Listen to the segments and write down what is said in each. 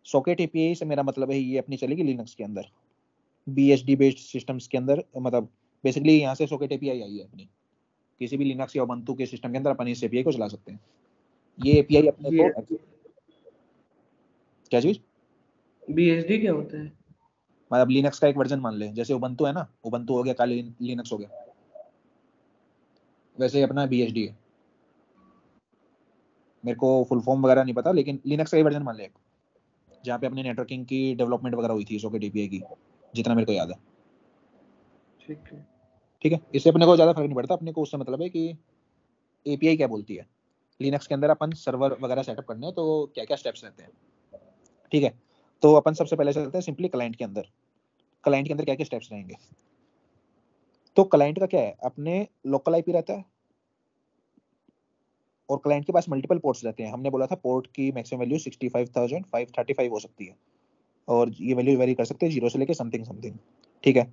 Socket API से मेरा मतलब है ये अपनी चलेगी लिनक्स के अंदर, BSD बेस्ड सिस्टम्स के अंदर, मतलब बेसिकली यहाँ से सॉकेट एपीआई आई है अपनी, किसी भी लिनक्स या उबंटू के सिस्टम के अंदर अपन इस एपीआई को चला सकते हैं। ये एपीआई अपने को क्या चीज, BSD क्या होता है? मतलब लिनक्स का एक वर्जन मान ले, जैसे उबंटू है ना, उबंटू हो गया, काली लिनक्स हो गया, वैसे ही अपना BSD है। मेरे को फुल फॉर्म वगैरह नहीं पता, लेकिन लिनक्स का ही वर्जन मान ले एक, जहाँ पे अपनी नेटवर्किंग की डेवलपमेंट वगैरह हुई थी सॉकेट एपीआई की, जितना मेरे को याद है। ठीक है। ठीक है, इससे अपने को ज्यादा फर्क नहीं पड़ता, अपने को उससे मतलब है कि एपीआई क्या बोलती है। लिनक्स के अंदर अपन सर्वर वगैरह सेटअप करने हैं तो क्या क्या स्टेप्स रहते हैं। ठीक है, तो अपन सबसे पहले चलते हैं सिंपली क्लाइंट के अंदर। क्लाइंट के अंदर क्या क्या स्टेप्स रहेंगे। तो क्लाइंट का क्या है, अपने लोकल आईपी रहता है, और क्लाइंट के पास मल्टीपल पोर्ट्स रहते हैं। हमने बोला था पोर्ट की मैक्सिमम वैल्यू 65,535 हो सकती है, और ये वैल्यू वेरी कर सकते हैं 0 से लेके समथिंग समथिंग। ठीक है,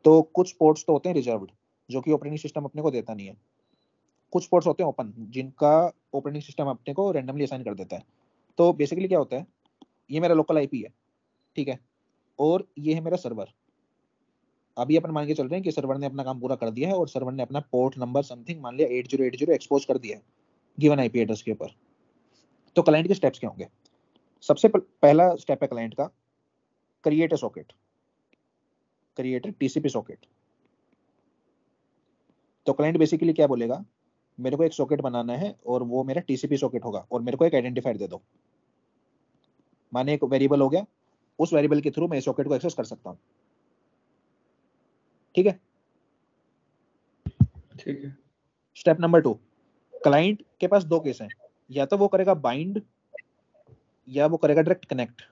तो कुछ पोर्ट्स तो होते हैं रिजर्व्ड, जो कि ऑपरेटिंग सिस्टम अपने को देता नहीं है। कुछ पोर्ट्स होते हैं ओपन, जिनका ऑपरेटिंग सिस्टम अपने को रैंडमली असाइन कर देता है। तो बेसिकली क्या होता है, ये मेरा लोकल आईपी है, ठीक है, और ये है मेरा सर्वर। अभी अपन मान के चल रहे हैं कि सर्वर ने अपना काम पूरा कर दिया है, और सर्वर ने अपना पोर्ट नंबर समथिंग मान लिया 8080 एक्सपोज कर दिया है गिवन आईपी एड्रेस के ऊपर। तो क्लाइंट के स्टेप्स क्या होंगे। सबसे पहला स्टेप है क्लाइंट का, create a socket, create a TCP socket. तो क्लाइंट बेसिकली क्या बोलेगा, मेरे को एक सॉकेट बनाना है और वो मेरा टीसीपी सॉकेट होगा, और मेरे को एक आइडेंटिफायर दे दो। माने एक वेरिएबल हो गया, उस वेरिएबल के थ्रू मैं सॉकेट को एक्सेस कर सकता हूँ। ठीक है, ठीक है। स्टेप नंबर 2, क्लाइंट के पास दो केस हैं, या तो वो करेगा बाइंड या वो करेगा direct connect.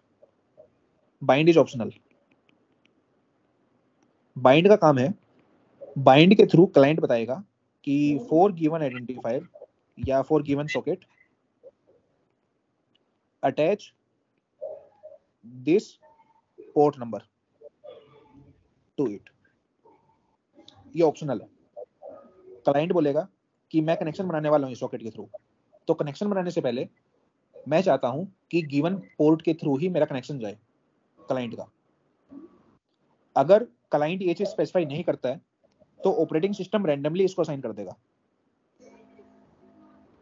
Bind is optional. Bind का काम है, बाइंड के थ्रू क्लाइंट बताएगा कि फॉर गिवन आइडेंटिफायर या for given socket attach this port number two it. ये ऑप्शनल है। क्लाइंट बोलेगा कि मैं कनेक्शन बनाने वाला हूँ इस सॉकेट के थ्रू, तो कनेक्शन बनाने से पहले मैं चाहता हूं कि गिवन पोर्ट के थ्रू ही मेरा कनेक्शन जाए क्लाइंट का। अगर क्लाइंट ये चीज स्पेसिफाई नहीं करता है तो ऑपरेटिंग सिस्टम रैंडमली इसको असाइन कर देगा,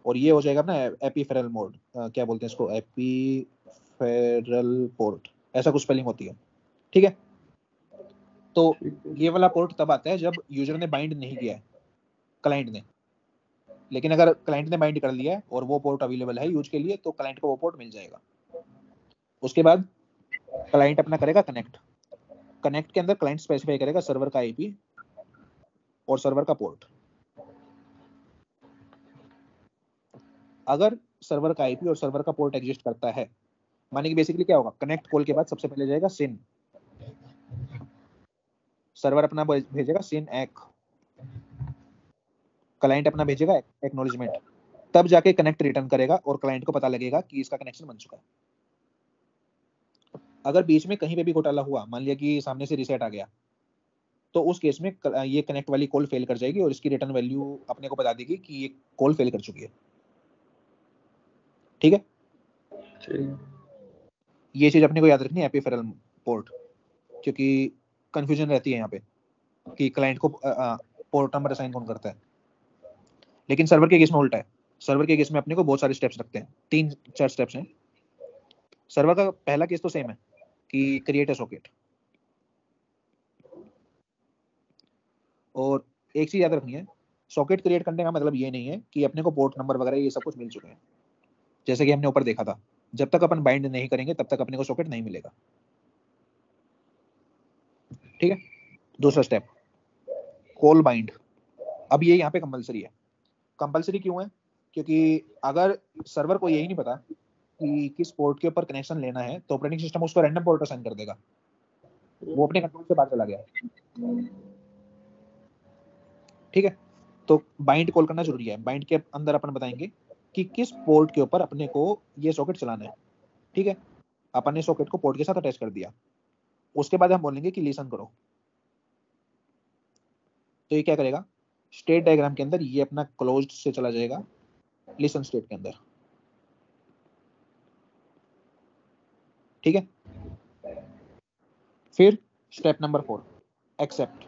और ये हो जाएगा अपना एपीफेरल मोड, क्या बोलते हैं इसको, एपीफेरल पोर्ट, ऐसा कुछ स्पेलिंग होती है। ठीक है, तो ये वाला पोर्ट तब आता है जब यूजर ने बाइंड नहीं किया है, क्लाइंट ने। लेकिन अगर क्लाइंट ने बाइंड कर लिया है और वो पोर्ट अवेलेबल है यूज के लिए, तो क्लाइंट को वो पोर्ट मिल जाएगा। उसके बाद क्लाइंट अपना करेगा कनेक्ट। कनेक्ट के अंदर क्लाइंट स्पेसिफाई करेगा सर्वर का आईपी और सर्वर का पोर्ट। अगर सर्वर का आईपी और सर्वर का पोर्ट एग्जिस्ट करता है, माने कि बेसिकली क्या होगा, कनेक्ट कॉल के बाद सबसे पहले जाएगा सिन, सर्वर अपना भेजेगा सिन एक, क्लाइंट अपना भेजेगा एक्नॉलेजमेंट, तब जाके कनेक्ट रिटर्न करेगा और क्लाइंट को पता लगेगा कि इसका कनेक्शन बन चुका है। अगर बीच में कहीं पे भी घोटाला हुआ, मान लिया कि सामने से रीसेट आ गया, तो उस केस में ये कनेक्ट वाली कॉल फेल कर जाएगी और इसकी रिटर्न वैल्यू अपने को बता देगी कि ये कॉल फेल कर चुकी है। ठीक है, ये चीज अपने को याद रखनी है एपीफेरल पोर्ट, क्योंकि कंफ्यूजन रहती है यहाँ पे कि क्लाइंट को पोर्ट नंबर असाइन कौन करता है। लेकिन सर्वर के केस में उल्टा है, सर्वर के केस में अपने को बहुत सारे स्टेप्स रखते हैं, 3-4 स्टेप्स हैं। सर्वर का पहला केस तो सेम है कि क्रिएट अ सॉकेट, और एक चीज याद रखनी है, सॉकेट क्रिएट करने का मतलब ये नहीं है कि अपने को पोर्ट नंबर वगैरह ये सब कुछ मिल चुके हैं। जैसे कि हमने ऊपर देखा था, जब तक अपन बाइंड नहीं करेंगे तब तक अपने को सॉकेट नहीं मिलेगा। ठीक है, दूसरा स्टेप, कॉल बाइंड। अब ये यहाँ पे कंपलसरी है। कंपलसरी क्यों है, क्योंकि अगर सर्वर को यही नहीं पता कि किस पोर्ट के ऊपर कनेक्शन लेना है, तो ऑपरेटिंग सिस्टम उसको रैंडम पोर्ट असाइन कर देगा, वो अपने कंट्रोल से बाहर चला गया। ठीक है, तो बाइंड कॉल करना जरूरी है। बाइंड के अंदर अपन बताएंगे कि किस पोर्ट के ऊपर अपने को ये सॉकेट चलाना है। ठीक है, अपन ने सॉकेट को पोर्ट के साथ अटैच कर दिया, उसके बाद हम बोलेंगे कि लिसन करो। तो ये क्या करेगा, स्टेट डायग्राम के अंदर ये अपना क्लोज्ड से चला जाएगा लिसन स्टेट के अंदर। ठीक है। फिर स्टेप नंबर 4 एक्सेप्ट।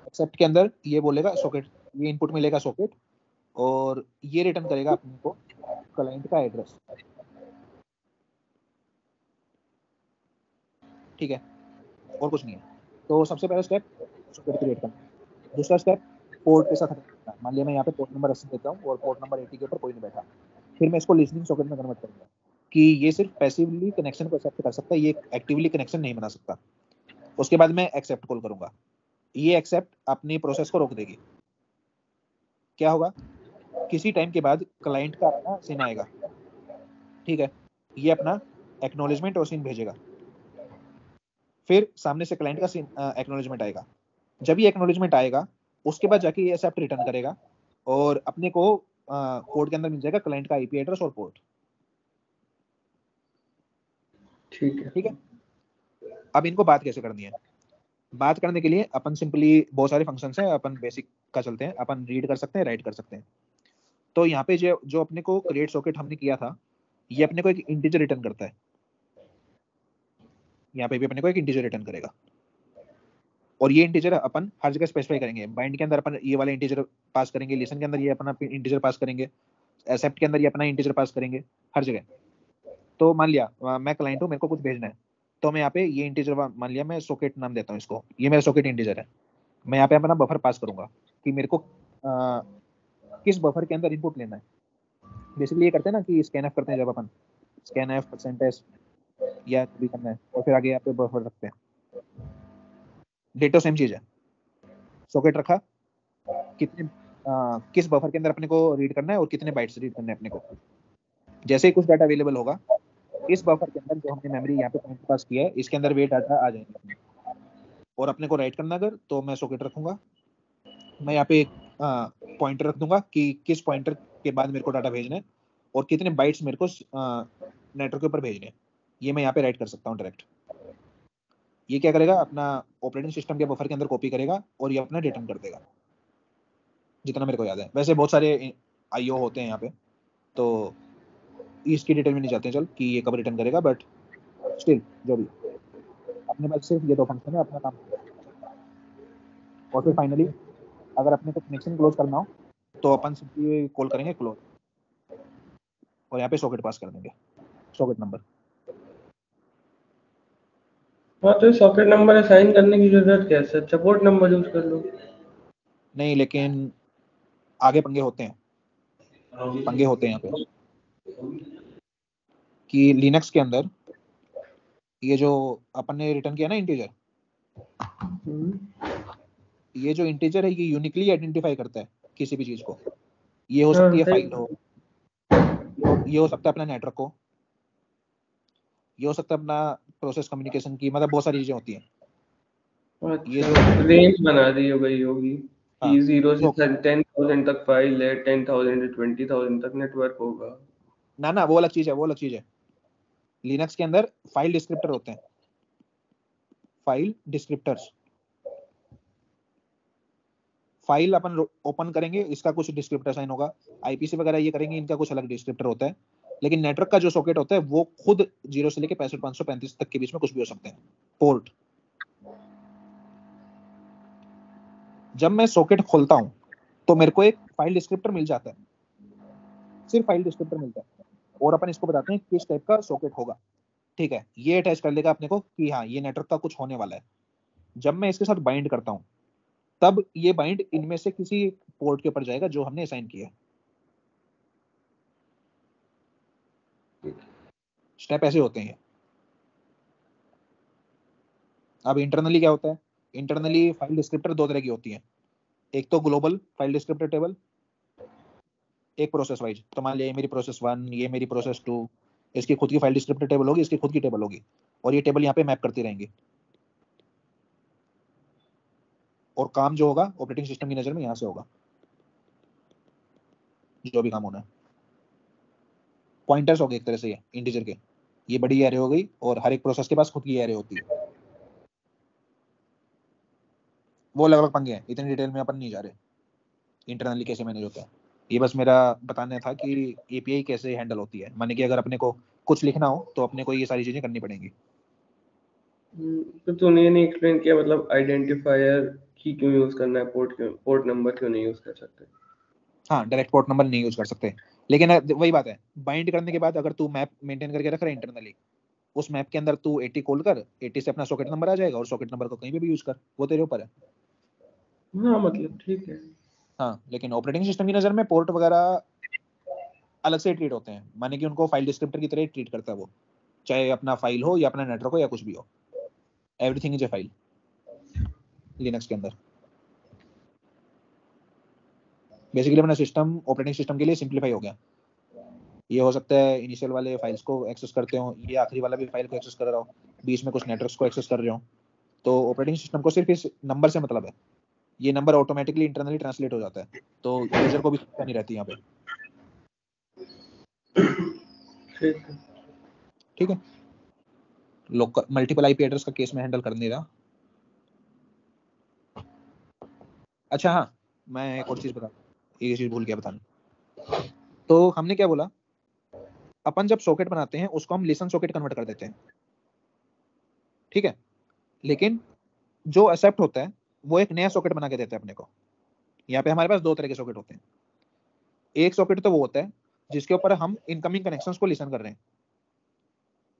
एक्सेप्ट के अंदर ये बोलेगा सॉकेट, ये इनपुट में लेगा सॉकेट और ये रिटर्न करेगा अपने को क्लाइंट का एड्रेस। ठीक है, और कुछ नहीं है। तो सबसे पहला स्टेप सॉकेट क्रिएट करना। दूसरा स्टेप पोर्ट के साथ करना। मान लिया मैं यहाँ पे पोर्ट नंबर 80 देता हूँ और पोर्ट नंबर 80 के ऊपर कोई नहीं बैठा, फिर मैं इसको लिसनिंग सॉकेट में कन्वर्ट करूंगा कि ये सिर्फ पैसिवली कनेक्शन को एक्सेप्ट कर सकता है, ये एक्टिवली कनेक्शन नहीं बना सकता। उसके बाद मैं एक्सेप्ट कॉल करूंगा, ये एक्सेप्ट अपनी प्रोसेस को रोक देगी। क्या होगा, किसी टाइम के बाद क्लाइंट का अपना सीन आएगा। ठीक है, ये अपना एक्नॉलेजमेंट और सीन भेजेगा, फिर सामने से क्लाइंट का सीन एक्नॉलेजमेंट आएगा। जब ये एक्नॉलेजमेंट आएगा उसके बाद जाके ये एक्सेप्ट रिटर्न करेगा और अपने को कोड के अंदर मिल जाएगा क्लाइंट का आईपी एड्रेस और पोर्ट। ठीक है, अब इनको बात कैसे करनी है? बात करने के लिए अपन सिंपली बहुत सारे फंक्शंस हैं, अपन बेसिक का चलते हैं। अपन रीड कर सकते हैं, राइट कर सकते हैं। तो यहाँ पे जो अपने को क्रिएट सॉकेट हमने किया था, ये अपने को एक इंटीजर रिटर्न करता है। यहाँ पे भी अपने को एक इंटीजर रिटर्न करेगा और ये इंटीजर अपन हर जगह स्पेसिफाई करेंगे। बाइंड के अंदर अपन ये वाला इंटीजर पास करेंगे, लिसन के अंदर ये अपना इंटीजर पास करेंगे, एक्सेप्ट के अंदर ये अपना इंटीजर पास करेंगे, हर जगह। तो मान लिया मैं क्लाइंट हूँ, मेरे को कुछ भेजना है, तो मैं यहाँ पे ये इंटीजर मान लिया मैं सॉकेट नाम देता हूँ इसको, ये मेरा सॉकेट इंटीजर है। मैं यहाँ पे अपना बफर पास करूंगा कि मेरे को किस बफर के अंदर इनपुट लेना है। बेसिकली ये करते हैं ना कि स्कैन एफ करते हैं, जब अपन स्कैन एफ परसेंटेज या भी करना है और फिर आगे यहाँ पे बफर रखते हैं। डेटो सेम चीज है, सॉकेट रखा, कितने किस बफर के अंदर अपने को रीड करना है और कितने बाइट्स रीड करने हैं अपने को। जैसे ही कुछ डाटा अवेलेबल होगा, इस बफर के अंदर जो हमने मेमोरी यहाँ पे पॉइंट पास किया है, इसके अंदर वे डाटा आ जाएंगे अपने। और अपने को राइट करना अगर, तो मैं सॉकेट रखूंगा, मैं यहाँ पे एक पॉइंटर रख दूंगा कि किस पॉइंटर के बाद मेरे को डाटा भेजना है और कितने बाइट्स मेरे को नेटवर्क के ऊपर भेजने हैं। ये मैं यहाँ पे राइट कर सकता हूँ डायरेक्ट। ये क्या करेगा, अपना ऑपरेटिंग सिस्टम के बफर के अंदर कॉपी करेगा और ये अपना रिटर्न कर देगा, जितना मेरे को याद है। वैसे बहुत सारे आईओ होते हैं यहाँ पे, तो इसकी डिटेल में नहीं जाते हैं चल कि ये कब रिटर्न करेगा, बट स्टिल जो भी अपने पास सिर्फ ये दो फंक्शन है, अपना काम। और फिर फाइनली अगर अपने को कनेक्शन क्लोज करना हो तो अपन सिंपली कॉल करेंगे क्लोज और यहाँ पे सॉकेट पास कर देंगे, सॉकेट नंबर। हाँ, तो सॉकेट नंबर असाइन करने की जरूरत क्या है? सपोर्ट नंबर यूज कर लो। नहीं, लेकिन आगे पंगे होते हैं, पंगे होते हैं यहाँ पे कि लिनक्स के अंदर ये जो अपन ने रिटर्न किया ना इंटीजर, ये जो इंटीजर है ये यूनिकली आइडेंटिफाई करता है किसी भी चीज को। ये हो सकती है फाइल हो, ये हो सकता है अपना नेटवर्क हो, ये हो सकता है अपना प्रोसेस कम्युनिकेशन की, मतलब बहुत सारी चीजें होती हैं। ये जो अच्छा, रेंज बना दी हो गई होगी कि हाँ 0 से तो 10,000 तक फाइल है, 10,000 से 20,000 तक नेटवर्क होगा। ना वो अलग चीज है, वो अलग चीज है। लिनक्स के अंदर फाइल डिस्क्रिप्टर होते हैं, फाइल डिस्क्रिप्टर्स। फाइल अपन ओपन करेंगे, इसका कुछ डिस्क्रिप्टर साइन होगा, आईपीसी वगैरह ये करेंगे, इनका कुछ अलग डिस्क्रिप्टर होता है। लेकिन नेटवर्क का जो सॉकेट होता है वो खुद 0 से लेके 65,535 तक के बीच में कुछ भी हो सकते हैं पोर्ट। जब मैं सॉकेट खोलता हूं तो मेरे को एक फाइल डिस्क्रिप्टर मिल जाता है, सिर्फ फाइल डिस्क्रिप्टर मिलता है और अपन इसको बताते हैं किस टाइप का सॉकेट होगा। ठीक है, ये अटैच कर देगा अपने को कि हाँ ये नेटवर्क का कुछ होने वाला है। जब मैं इसके साथ बाइंड करता हूं तब ये बाइंड इनमें से किसी पोर्ट के ऊपर जाएगा जो हमने असाइन किया है। स्टेप ऐसे होते हैं। अब इंटरनली क्या होता है, इंटरनली फाइल डिस्क्रिप्टर दो तरह की होती है। एक तो ग्लोबल फाइल डिस्क्रिप्टर टेबल, एक प्रोसेस वाइज। तो मान लिया ये मेरी प्रोसेस 1, ये मेरी प्रोसेस 2, इसकी खुद की फाइल डिस्क्रिप्टर टेबल होगी, इसकी खुद की टेबल होगी और ये टेबल यहाँ पे मैप करती रहेंगी। और काम जो होगा ऑपरेटिंग सिस्टम की नजर में यहाँ से होगा, जो भी काम होना है। पॉइंटर्स हो गए एक तरह से ये इंटीजर के, ये बड़ी एरे हो गई और हर एक प्रोसेस के पास खुद की एरे होती है। वो अलग अलग पंगे हैं, इतनी डिटेल में अपन नहीं जा रहे इंटरनली कैसे मैनेज होता है। ये बस मेरा बताना था कि एपीआई कैसे हैंडल होती है, माने कि अगर अपने को कुछ लिखना हो तो अपने को ये सारी चीजें करनी पड़ेंगी। तो तूने ये नहीं एक्सप्लेन किया, मतलब आइडेंटिफायर की क्यों यूज करना है, पोर्ट नंबर क्यों नहीं यूज कर सकते? हाँ, डायरेक्ट पोर्ट नंबर नहीं यूज कर सकते, लेकिन वही बात है, बाइंड करने के बाद अगर तू मैप मेंटेन करके रख रहा है इंटरनली, उस मैप के अंदर तू 80 कॉल कर, 80 से अपना सॉकेट नंबर आ जाएगा और सॉकेट नंबर को कहीं भी यूज कर, वो तेरे ऊपर है। हाँ मतलब ठीक है। हाँ, लेकिन ऑपरेटिंग सिस्टम की नज़र में पोर्ट वगैरह अलग से ट्रीट होते हैं, माने कि उनको फाइल डिस्क्रिप्टर की तरह ट्रीट करता है वो, चाहे अपना फाइल हो या अपना नेटवर्क हो या कुछ भी हो, everything is a file Linux के अंदर। बेसिकली अपना सिस्टम ऑपरेटिंग सिस्टम के लिए सिंप्लीफाई हो गया। ये हो सकता है इनिशियल वाले फाइल्स को एक्सेस करते हो, ये आखिरी वाला भी फाइल को एक्सेस कर रहा हो, बीच में कुछ नेटवर्क्स को एक्सेस कर रहे हो, तो ऑपरेटिंग सिस्टम को सिर्फ इस नंबर से मतलब है, ये नंबर ऑटोमेटिकली इंटरनली ट्रांसलेट हो जाता है, तो यूजर को भी समस्या नहीं रहती यहाँ पे। ठीक है। ठीक है, लोकल मल्टीपल आईपी एड्रेस का केस में हैंडल कर नहीं रहा। अच्छा हाँ, मैं एक और चीज बता, एक चीज भूल गया बताना। तो हमने क्या बोला, अपन जब सॉकेट बनाते हैं उसको हम लिसन सॉकेट कन्वर्ट कर देते हैं, ठीक है, लेकिन जो एक्सेप्ट होता है वो एक नया सॉकेट बना के देता है अपने को। यहाँ पे हमारे पास दो तरह के सॉकेट होते हैं, एक सॉकेट तो वो होता है जिसके ऊपर हम इनकमिंग कनेक्शंस को लिसन कर रहे हैं,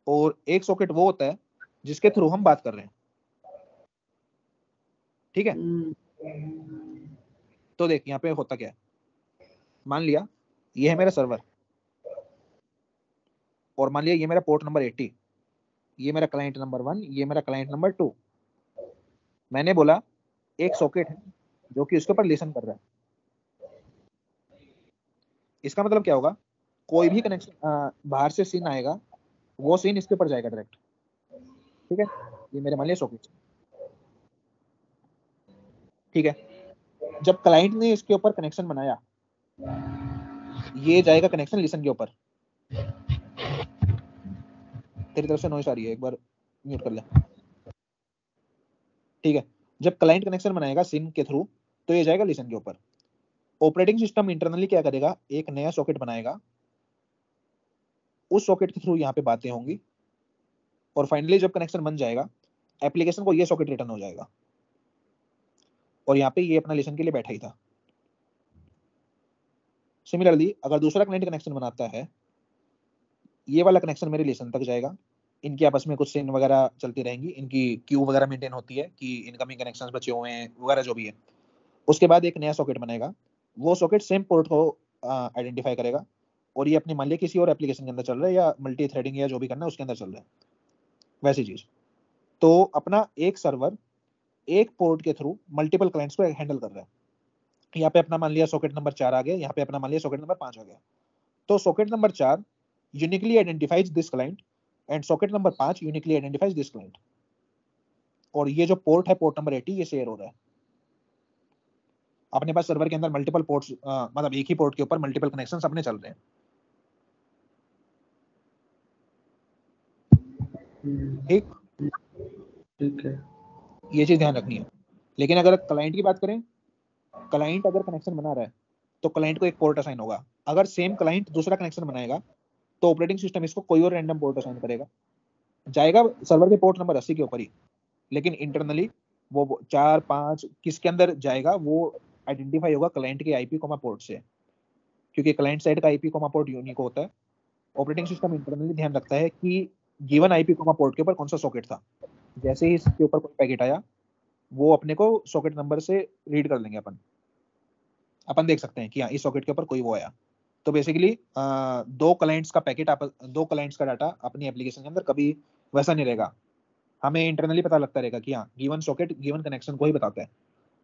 और एक सॉकेट वो होता है जिसके थ्रू हम बात कर रहे हैं। ठीक है, तो देख यहाँ पे होता क्या है, मान लिया ये है मेरा सर्वर, और मान लिया ये मेरा पोर्ट नंबर 80, ये मेरा क्लाइंट नंबर 1, ये मेरा क्लाइंट नंबर 2। मैंने बोला एक सॉकेट है जो कि उसके ऊपर लिसन कर रहा है। इसका मतलब क्या होगा, कोई भी कनेक्शन बाहर से सीन आएगा, वो सीन इसके ऊपर जाएगा डायरेक्ट। ठीक है, ये मेरे मान लिया सॉकेट, ठीक है, जब क्लाइंट ने इसके ऊपर कनेक्शन बनाया, ये जाएगा कनेक्शन लिसन के ऊपर। तेरी तरफ से नॉइस आ रही है, एक बार म्यूट कर ले। ठीक है, जब क्लाइंट कनेक्शन बनाएगा सिन के थ्रू, तो ये जाएगा लिसन के ऊपर। ऑपरेटिंग सिस्टम इंटरनली क्या करेगा, एक नया सॉकेट बनाएगा, उस सॉकेट के थ्रू यहाँ पे बातें होंगी, और फाइनली जब कनेक्शन बन जाएगा, एप्लीकेशन को ये सॉकेट रिटर्न हो जाएगा, और यहाँ पे ये अपना लिसन के लिए बैठा ही था। सिमिलरली अगर दूसरा क्लाइंट कनेक्शन बनाता है, ये वाला कनेक्शन मेरे लिसन तक जाएगा, इनकी आपस में कुछ सिन वगैरह चलती रहेंगी, इनकी क्यू वगैरह मेंटेन होती है कि इनकमिंग कनेक्शंस बचे हुए हैं वगैरह जो भी है। उसके बाद एक नया सॉकेट बनेगा, वो सॉकेट सेम पोर्ट को आइडेंटिफाई करेगा, और ये अपने मान लिया किसी और एप्लीकेशन के अंदर चल रहा है या मल्टी थ्रेडिंग या जो भी करना है उसके अंदर चल रहा है, वैसी चीज। तो अपना एक सर्वर एक पोर्ट के थ्रू मल्टीपल क्लाइंट्स को हैंडल कर रहा है। यहाँ पे अपना मान लिया सॉकेट नंबर 4 आ गया, यहाँ पे अपना मान लिया सॉकेट नंबर 5 आ गया। तो socket number 4 uniquely identifies this client, and socket number 5 uniquely identifies this client, और ये जो पोर्ट है पोर्ट नंबर 80 ये शेयर हो रहा है। अपने पास सर्वर के अंदर मल्टीपल पोर्ट्स, मतलब एक ही पोर्ट के ऊपर मल्टीपल कनेक्शंस अपने चल रहे हैं। ठीक, ठीक है। ये चीज ध्यान रखनी है। लेकिन अगर क्लाइंट की बात करें, क्लाइंट अगर कनेक्शन बना रहा है तो क्लाइंट को एक पोर्ट असाइन होगा। अगर सेम क्लाइंट दूसरा कनेक्शन बनाएगा तो ऑपरेटिंग सिस्टम इसको कोई और रैंडम पोर्ट असाइन करेगा, जाएगा सर्वर के पोर्ट नंबर 80 के ऊपर ही, लेकिन इंटरनली वो 4 5 किसके अंदर जाएगा वो आइडेंटिफाई होगा क्लाइंट के आईपी कोमा पोर्ट से, क्योंकि क्लाइंट साइड का आईपी कोमा पोर्ट यूनिक होता है। ऑपरेटिंग सिस्टम इंटरनली ध्यान रखता है कि गिवन आईपी कोमा पोर्ट के ऊपर कौन सा सॉकेट था, जैसे ही इसके ऊपर कोई पैकेट आया वो अपने को सॉकेट नंबर से रीड कर लेंगे, अपन देख सकते हैं कि हाँ इस सॉकेट के ऊपर कोई वो आया। तो बेसिकली दो क्लाइंट्स का पैकेट, दो क्लाइंट्स का डाटा अपनी एप्लीकेशन के अंदर कभी वैसा नहीं रहेगा। हमें इंटरनली पता लगता रहेगा कि हाँ गिवन सॉकेट गिवन कनेक्शन को ही बताता है,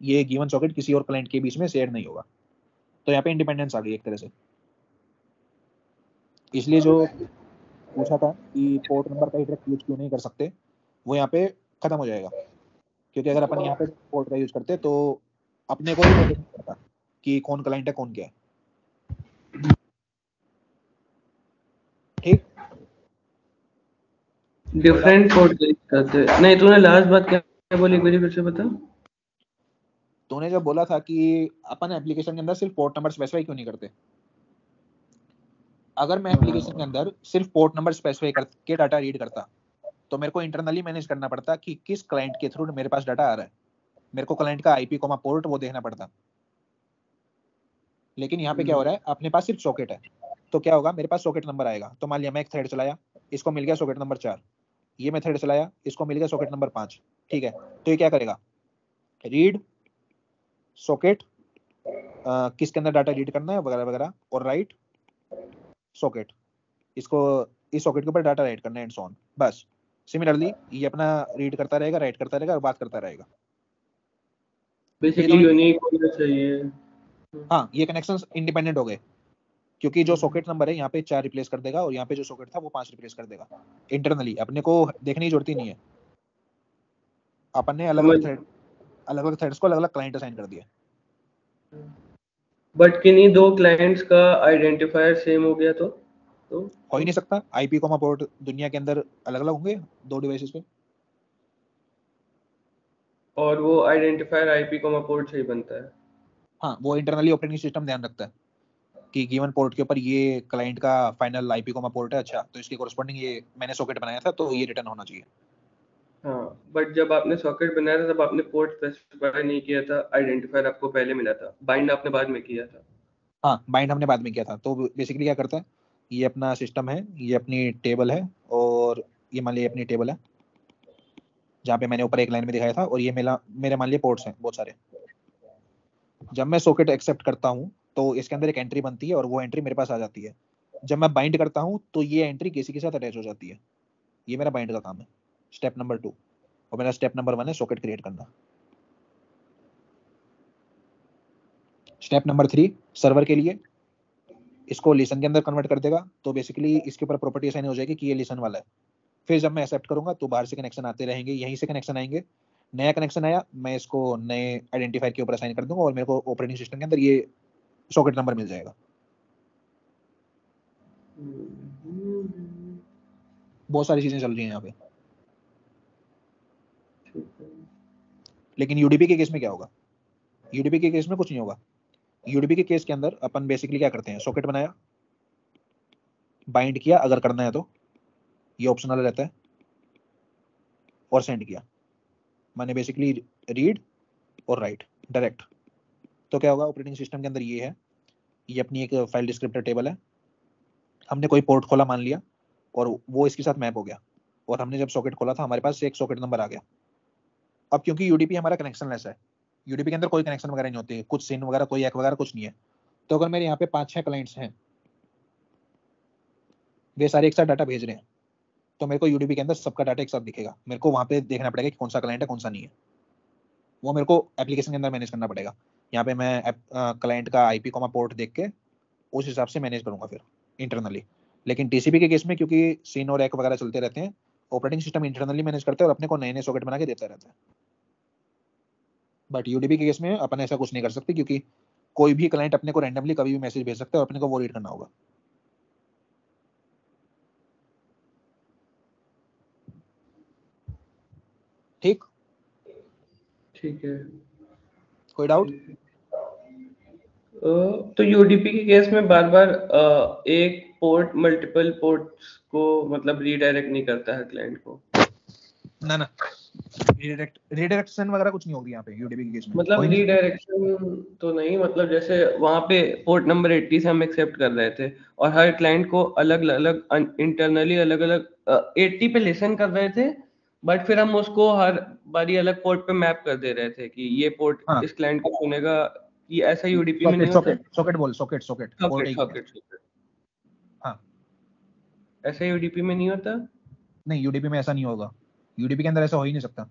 ये गिवन सॉकेट किसी और क्लाइंट के बीच में शेयर नहीं होगा। तो यहाँ पे इंडिपेंडेंस आ गई एक तरह से। इसलिए जो पूछा था कि पोर्ट नंबर का डायरेक्ट यूज क्यों नहीं कर सकते, वो यहाँ पे खत्म हो जाएगा, क्योंकि अगर अपन यहाँ पे पोर्ट का यूज करते तो अपने को ही नोटिस नहीं करता कि कौन क्लाइंट है कौन क्या है। ठीक, डिफरेंट पोर्ट यूज करते हैं। नहीं, तूने लास्ट बात क्या बोली, एक बार फिर से बता। तूने जब बोला था कि अपन एप्लीकेशन के अंदर सिर्फ पोर्ट नंबर स्पेसिफाई क्यों नहीं करते, अगर मैं एप्लीकेशन के अंदर सिर्फ पोर्ट नंबर स्पेसिफाई करके डाटा रीड करता तो मेरे को इंटरनली मैनेज करना पड़ता कि किस क्लाइंट के थ्रू मेरे पास डाटा आ रहा है, मेरे को क्लाइंट का आईपी कोमा पोर्ट वो देखना पड़ता। लेकिन यहाँ पे क्या हो रहा है, अपने पास सिर्फ सॉकेट है, तो क्या होगा, मेरे पास सॉकेट नंबर आएगा। तो मान लिया मैं एक थ्रेड चलाया, इसको मिल गया सॉकेट नंबर 4, ये मैं थ्रेड चलाया, इसको मिल गया सॉकेट नंबर 5, ठीक है। तो ये क्या करेगा, रीड सॉकेट किसके अंदर डाटा रीड करना है वगैरह वगैरह, और राइट सॉकेट, इसको इस सॉकेट के ऊपर डाटा राइट करना है एंड सो ऑन। बस सिमिलरली ये अपना रीड करता रहेगा, राइट करता रहेगा और बात करता रहेगा। बेसिकली यूनिक होना चाहिए। हाँ, ये कनेक्शंस इंडिपेंडेंट हो गए, क्योंकि जो सॉकेट नंबर है यहाँ पे 4 रिप्लेस कर देगा और यहाँ पे जो सॉकेट था वो 5 रिप्लेस कर देगा। इंटरनली अपने को देखने की जरूरत ही नहीं है, अपन ने अलग अलग थ्रेड्स को अलग अलग क्लाइंट असाइन कर दिया। बट किन्हीं दो क्लाइंट्स का आइडेंटिफायर सेम हो गया तो हो ही नहीं सकता, आईपी कोमा पोर्ट दुनिया के अंदर अलग अलग होंगे दो डिवाइसेस पे, और वो आइडेंटिफायर आईपी कोमा पोर्ट से ही बनता है। हाँ, वो इंटरनली ऑपरेटिंग सिस्टम ध्यान रखता है कि गिवन पोर्ट के ऊपर ये क्लाइंट का फाइनल आईपी कोमा पोर्ट है, अच्छा तो इसके कोरस्पॉन्डिंग ये मैंने सॉकेट बनाया था तो ये रिटर्न होना चाहिए। हाँ, बट जब आपने सॉकेट बनाया था तब आपने पोर्ट स्पेसिफाई नहीं किया था, आइडेंटिफायर आपको पहले मिला था, बाइंड आपने बाद में किया था। हाँ, बाइंड हमने बाद में किया था। तो बेसिकली क्या करता है, ये अपना सिस्टम है, ये अपनी टेबल है, और ये मान लिया अपनी टेबल है जहाँ पे मैंने ऊपर एक लाइन में दिखाया था, और ये मेरे मान लिया पोर्ट्स हैं बहुत सारे। जब मैं सॉकेट एक्सेप्ट करता हूँ तो इसके अंदर एक एंट्री बनती है और वो एंट्री मेरे पास आ जाती है। जब मैं बाइंड करता हूँ तो ये एंट्री किसी के साथ अटैच हो जाती है। ये मेरा बाइंड का काम है, स्टेप नंबर 2। और मेरा स्टेप नंबर 1 है सॉकेट क्रिएट करना। स्टेप नंबर 3 सर्वर के लिए इसको लिसन के अंदर कन्वर्ट कर देगा, तो बेसिकली इसके ऊपर प्रॉपर्टी असाइन हो जाएगी कि ये लिसन वाला है। फिर जब मैं एक्सेप्ट करूंगा तो बाहर से कनेक्शन आते रहेंगे, यहीं से कनेक्शन आएंगे, नया कनेक्शन आया मैं इसको नए आइडेंटिफायर के ऊपर असाइन कर दूंगा और मेरे को ऑपरेटिंग सिस्टम के अंदर ये सॉकेट नंबर मिल जाएगा। बहुत सारी चीजें चल रही हैं यहाँ पे। लेकिन यूडीपी के केस में क्या होगा, यूडीपी के केस में कुछ नहीं होगा। यूडीपी के केस के अंदर अपन बेसिकली क्या करते हैं, सॉकेट बनाया, बाइंड किया अगर करना है तो, ये ऑप्शनल रहता है, और सेंड किया, मैंने बेसिकली रीड और राइट डायरेक्ट। तो क्या होगा, ऑपरेटिंग सिस्टम के अंदर ये है, ये अपनी एक फाइल डिस्क्रिप्टर टेबल है, हमने कोई पोर्ट खोला मान लिया और वो इसके साथ मैप हो गया, और हमने जब सॉकेट खोला था हमारे पास एक सॉकेट नंबर आ गया। अब क्योंकि यूडीपी हमारा कनेक्शन लेस है, यूडीपी के अंदर कोई कनेक्शन वगैरह नहीं होती, कुछ सिन वगैरह कोई एक वगैरह कुछ नहीं है। तो अगर मेरे यहाँ पे 5-6 क्लाइंट्स हैं, वे सारे एक साथ डाटा भेज रहे हैं, तो मेरे को यूडीपी के अंदर सबका डाटा एक साथ दिखेगा। मेरे को वहाँ पे देखना पड़ेगा कि कौन सा क्लाइंट है कौन सा नहीं है, वो मेरे को एप्लीकेशन के अंदर मैनेज करना पड़ेगा। यहाँ पे मैं क्लाइंट का आईपी कोमा पोर्ट देख के उस हिसाब से मैनेज करूंगा फिर इंटरनली। लेकिन टीसीपी के केस में क्योंकि सीन और एक वगैरह चलते रहते हैं, ऑपरेटिंग सिस्टम इंटरनली मैनेज करते हैं और अपने को नए नए सॉकेट बना के देता रहता है। बट यूडीपी के केस में अपन ऐसा कुछ नहीं कर सकते, क्योंकि कोई भी क्लाइंट अपने को रैंडमली कभी भी मैसेज भेज सकता है और अपने को वो रीड करना होगा। ठीक ठीक है, कोई डाउट? तो यूडीपी के केस में बार बार एक पोर्ट मल्टीपल पोर्ट्स को मतलब रीडायरेक्ट नहीं करता है क्लाइंट को? ना ना, रीडायरेक्शन वगैरह कुछ नहीं होगी यहाँ पे यूडीपी के केस में। मतलब रीडायरेक्शन तो नहीं, मतलब जैसे वहां पे पोर्ट नंबर 80 से हम एक्सेप्ट कर रहे थे और हर क्लाइंट को अलग अलग इंटरनली अलग अलग 80 पे लिसन कर रहे थे, बट फिर हम उसको हर बारी अलग पोर्ट पे मैप कर दे रहे थे कि ये पोर्ट हाँ, इस क्लाइंट को सुनेगा। ये ऐसा यूडीपी में नहीं होता? सॉकेट बोल, सॉकेट पोर्ट सॉकेट। हाँ, ऐसा यूडीपी में नहीं होता? नहीं यूडीपी में ऐसा नहीं होगा, यूडीपी के अंदर ऐसा हो ही नहीं सकता।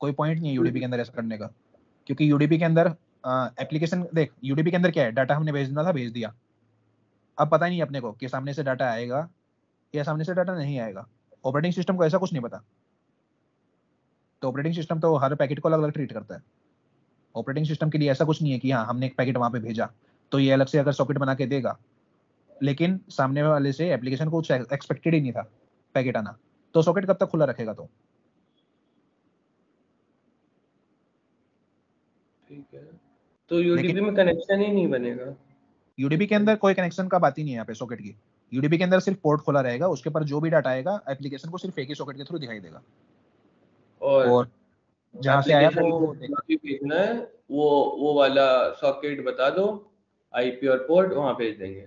कोई पॉइंट नहीं है यूडीपी के अंदर ऐसा करने का, क्योंकि यूडीपी के अंदर एप्लीकेशन देख, यूडीपी के अंदर क्या है, डाटा हमने भेजना था भेज दिया, अब पता ही नहीं अपने को कि सामने से डाटा आएगा या सामने से डाटा नहीं आएगा। ऑपरेटिंग सिस्टम को ऐसा कुछ नहीं पता, तो ऑपरेटिंग सिस्टम तो हर पैकेट को अलग अलग ट्रीट करता है। ऑपरेटिंग सिस्टम के लिए ऐसा कुछ नहीं है कि हाँ हमने एक पैकेट वहां पे भेजा तो ये अलग से अगर सॉकेट बना के देगा, लेकिन सामने वाले से एप्लीकेशन को एक्सपेक्टेड ही नहीं था पैकेट आना, तो सॉकेट कब तक खुला रखेगा? तो ठीक है, तो यूडीपी में कनेक्शन ही नहीं बनेगा। यूडीपी के अंदर कोई कनेक्शन का बात ही नहीं है यहाँ पे सॉकेट की। यूडीपी के अंदर सिर्फ पोर्ट खुला रहेगा, उसके ऊपर जो भी डाटा आएगा एप्लीकेशन को सिर्फ एक ही सॉकेट के थ्रू दिखाई देगा, और जहाँ से आया एप्लीकेशन को वो जो भी भेजना है वो वाला सॉकेट बता दो, आईपी और पोर्ट वहां भेज देंगे।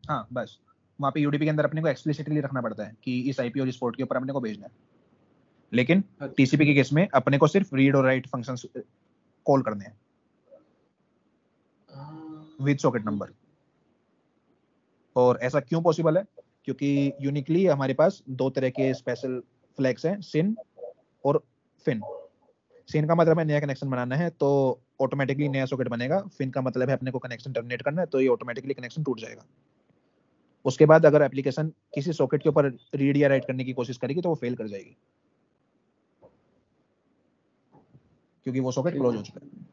हाँ बस, वहाँ पे यूडीपी के अंदर अपने को एक्सप्लिसिटली रखना पड़ता है कि इस आईपी और इस पोर्ट के ऊपर अपने को भेजना है, लेकिन टीसीपी के केस में अपने को सिर्फ रीड और राइट फंक्शंस कॉल करने हैं विद सॉकेट नंबर। और ऐसा क्यों पॉसिबल है? क्योंकि यूनिकली हमारे पास दो तरह के स्पेशल फ्लैग्स हैं, सिन और फिन। सिन का मतलब है नया कनेक्शन बनाना है तो ऑटोमेटिकली नया सॉकेट बनेगा, फिन का मतलब है अपने को कनेक्शन टर्मिनेट करना है तो ये ऑटोमेटिकली कनेक्शन टूट जाएगा। उसके बाद अगर एप्लीकेशन किसी सॉकेट के ऊपर रीड या राइट करने की कोशिश करेगी तो वो फेल कर जाएगी, क्योंकि वो सॉकेट क्लोज हो चुका है।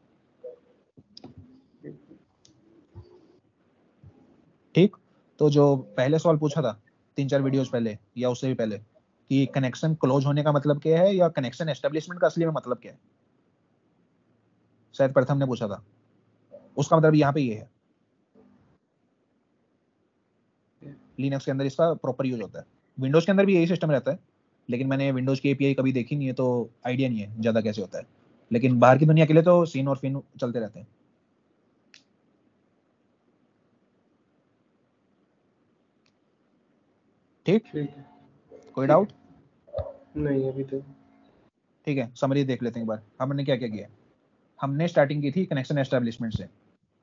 ठीक, तो जो पहले सवाल पूछा था 3-4 वीडियोस पहले या उससे भी पहले कि कनेक्शन क्लोज होने का मतलब क्या है या कनेक्शन एस्टेब्लिशमेंट का असली में मतलब क्या है, शायद प्रथम ने पूछा था, उसका मतलब यहाँ पे ये है। लिनक्स के अंदर इसका प्रॉपर यूज होता है, विंडोज के अंदर भी यही सिस्टम रहता है, लेकिन मैंने विंडोज की एपीआई कभी देखी नहीं है तो आइडिया नहीं है ज्यादा कैसे होता है, लेकिन बाहर की दुनिया के लिए तो सिन और फिन चलते रहते हैं। ठीक, कोई डाउट? नहीं अभी तो ठीक है, समरी देख लेते हैं एक बार। हमने क्या क्या किया? हमने स्टार्टिंग की थी कनेक्शन एस्टेब्लिशमेंट से।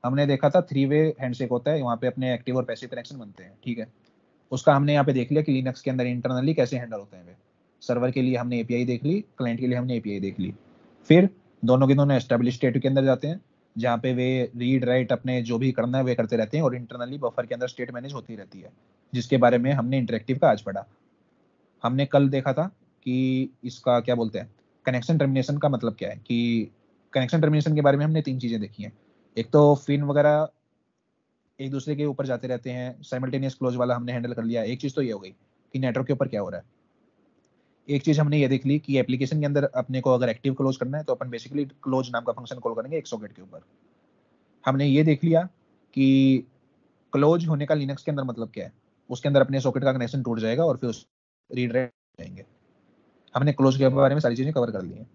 हमने देखा था 3 वे हैंडशेक होता है, वहाँ पे अपने एक्टिव और पैसिव कनेक्शन बनते हैं, ठीक है। उसका हमने यहाँ पे देख लिया कि लिनक्स के अंदर इंटरनली कैसे हैंडल होते हैं वे। सर्वर के लिए हमने एपीआई देख ली, क्लाइंट के लिए हमने एपीआई देख ली। फिर दोनों के दोनों एस्टेब्लिश स्टेट के अंदर जाते हैं, जहाँ पे वे रीड राइट अपने जो भी करना है वे करते रहते हैं, और इंटरनली बफर के अंदर स्टेट मैनेज होती रहती है, जिसके बारे में हमने इंटरेक्टिव का आज पढ़ा। हमने कल देखा था कि इसका क्या बोलते हैं, कनेक्शन टर्मिनेशन का मतलब क्या है, कि कनेक्शन टर्मिनेशन के बारे में हमने 3 चीजें देखी हैं। एक तो फिन वगैरह एक दूसरे के ऊपर जाते रहते हैं, साइमल्टेनियस क्लोज वाला हमने हैंडल कर लिया। एक चीज तो ये हो गई कि नेटवर्क के ऊपर क्या हो रहा है। एक चीज हमने ये देख ली कि एप्लीकेशन के अंदर अपने को अगर एक्टिव क्लोज करना है तो अपन बेसिकली क्लोज नाम का फंक्शन कॉल करेंगे एक सॉकेट के ऊपर। हमने ये देख लिया कि क्लोज होने का लिनक्स के अंदर मतलब क्या है, उसके अंदर अपने सॉकेट का कनेक्शन टूट जाएगा और फिर उस रीड राइट जाएंगे। हमने क्लोज के बारे में सारी चीजें कवर कर ली हैं।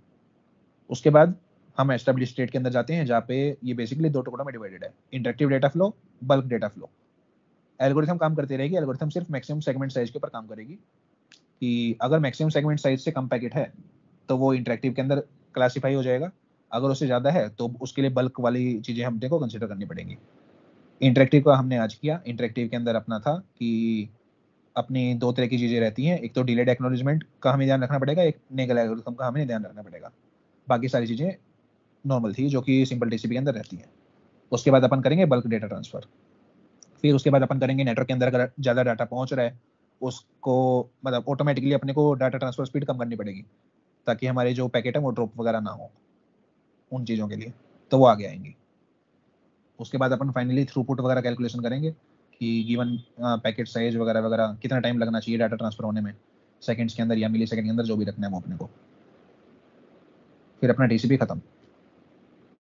उसके बाद हम एस्टेब्लिश स्टेट के अंदर जाते हैं, जहाँ पे ये बेसिकली 2 टुकड़ों में डिवाइडेड है, interactive data flow, bulk data flow. Algorithm काम करती रहेगी, एल्गोरिथम सिर्फ मैक्सिमम सेगमेंट साइज के ऊपर काम करेगी, कि अगर मैक्सिमम सेगमेंट साइज से कम पैकेट है तो वो इंटरेक्टिव के अंदर क्लासीफाई हो जाएगा, अगर उससे ज़्यादा है तो उसके लिए बल्क वाली चीज़ें हमने को कंसिडर करनी पड़ेंगी। इंटरेक्टिव का हमने आज किया। इंटरेक्टिव के अंदर अपना था कि अपनी 2 तरह की चीज़ें रहती हैं, एक तो डिलेड एक्नॉलेजमेंट का हमें ध्यान रखना पड़ेगा, एक नेगल एल्गोरिथम का हमें ध्यान रखना पड़ेगा। बाकी सारी चीज़ें नॉर्मल थी जो कि सिंपल टीसीपी के अंदर रहती हैं। उसके बाद अपन करेंगे बल्क डेटा ट्रांसफर। फिर उसके बाद अपन करेंगे नेटवर्क के अंदर अगर ज़्यादा डाटा पहुंच रहा है उसको मतलब ऑटोमेटिकली अपने को डाटा ट्रांसफर स्पीड कम करनी पड़ेगी, ताकि हमारे जो पैकेट है वो ड्रॉप वगैरह ना हो उन चीज़ों के लिए, तो वो आगे आएंगी। उसके बाद अपन फाइनली थ्रूपुट वगैरह कैलकुलेशन करेंगे कि गिवन पैकेट साइज वगैरह वगैरह कितना टाइम लगना चाहिए डाटा ट्रांसफर होने में, सेकंड्स के अंदर या मिली सेकंड के अंदर, जो भी रखना है वो अपने को। फिर अपना टीसीपी खत्म।